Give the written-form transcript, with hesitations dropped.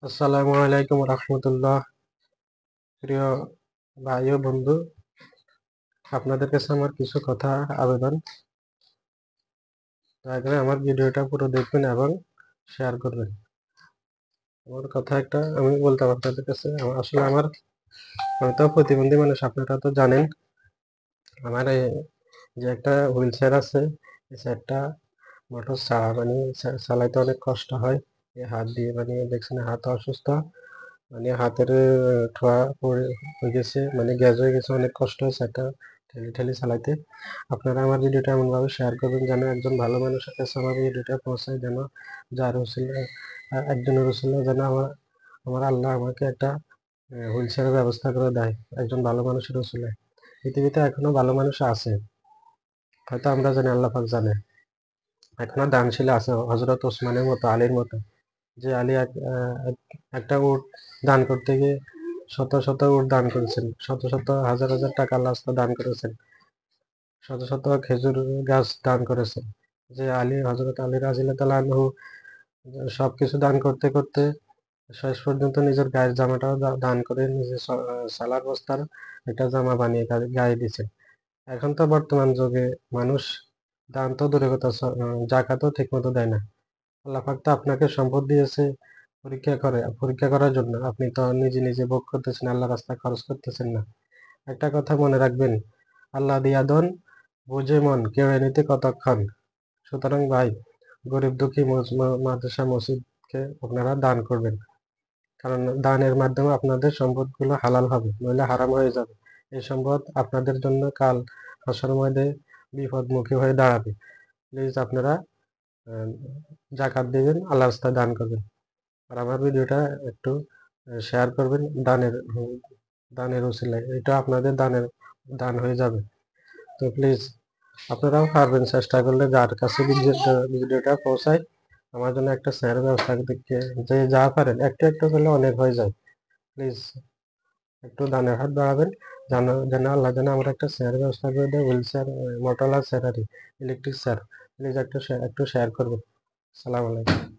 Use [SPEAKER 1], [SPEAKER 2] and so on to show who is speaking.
[SPEAKER 1] আসসালামু আলাইকুম রহমতুল্লাহ। প্রিয় ভাই ও বন্ধু, আপনাদের কাছে আমার কিছু কথা আবেদন। দয়া করে আমার ভিডিওটা পুরো দেখবেন এবং শেয়ার করবেন। আমার কথা একটা আমি বলতাম আপনাদের কাছে। আমি তো প্রতিবন্ধী মানুষ, আপনারা তো জানেন। আমার যে একটা হুইল চেয়ার আছে, এই চেয়ারটা মোটর ছাড়া চালাইতে অনেক কষ্ট হয়। এই হাত দিয়ে দেখছেন, হাত অসুস্থ, হাতের ঠোয়া পড়ে হয়ে গেছে, গ্যাস হয়ে গেছে, অনেক কষ্ট হয়েছে একটা ঠেলে ঠেলে চালাইতে। আপনারা আমার ভিডিওটা এমনভাবে শেয়ার করবেন যেন একজন ভালো মানুষের কাছে আমার ভিডিওটা পৌঁছায়, যেন যার উসিলায় একজনের উসিলায় যেন আমার আল্লাহ আমাকে একটা হুইল চেয়ারের ব্যবস্থা করে দেয়, একজন ভালো মানুষের উসিলায়। পৃথিবীতে এখনো ভালো মানুষ আছে, হয়তো আমরা জানি, আল্লাহ পাক জানে। এখনো দানশীল আছে, হযরত ওসমানের মতো, আলীর মতো। যে আলী একটা উট দান করতে গিয়ে শত শত উট দান করেছেন, শত শত হাজার হাজার টাকা আল্লাহর রাস্তায় দান করেছেন, শত শত খেজুর গাছ দান করেছেন। যে আলী, হযরত আলী রাদিয়াল্লাহু আনহু সবকিছু দান করতে করতে শেষ পর্যন্ত নিজের গায়ের জামাটাও দান করে, নিজের সালার বস্তার একটা জামা বানিয়ে গায়ে দিয়েছেন। এখন তো বর্তমান যুগে মানুষ দান তো দূরের কথা, জাকাতও ঠিক মতো দেয় না। আল্লাহ পাক তো আপনাকে সম্পদ দিয়েছে পরীক্ষা করার জন্য। আপনি তো নিজে নিজে ভোগ করতেছেন, আল্লাহ রাস্তায় খরচ করতেছেন না। একটা কথা মনে রাখবেন, আল্লাহ দিয়া দন বুঝে মন কেড়ে নিতে কতক্ষণ। সুতরাং ভাই, গরিব দুঃখী মাদ্রাসা মসজিদকে আপনারা দান করবেন, কারণ দানের মাধ্যমে আপনাদের সম্পদগুলো হালাল হবে, নইলে হারাম হয়ে যাবে। এই সম্পদ আপনাদের জন্য কাল হাসরের ময়দানে বিপদমুখী হয়ে দাঁড়াবে। প্লিজ আপনারা আহ, জাকাত দিবেন, আল্লাহ রাস্তায় দান করবেন। আর আমার ভিডিওটা একটু শেয়ার করবেন। দানের উসিলায় এটা আপনাদের দান হয়ে যাবে। তো প্লিজ আপনারাও পারবেন, চেষ্টা করলে যার কাছে ভিডিওটা পৌঁছায়, আমার জন্য একটা শেয়ার ব্যবস্থা দেখে, যে যা পারেন একটু একটু করলে অনেক হয়ে যায়। প্লিজ একটু দানের হাত বাড়াবেন, যেন যেন আল্লাহ যেন আমরা একটা শেয়ার ব্যবস্থা করে দেয়, হুইল চেয়ার, মোটরলা চেয়ার আর ইলেকট্রিক চেয়ার। প্লিজ একটু শেয়ার করবেন। সালাম আলাইকুম।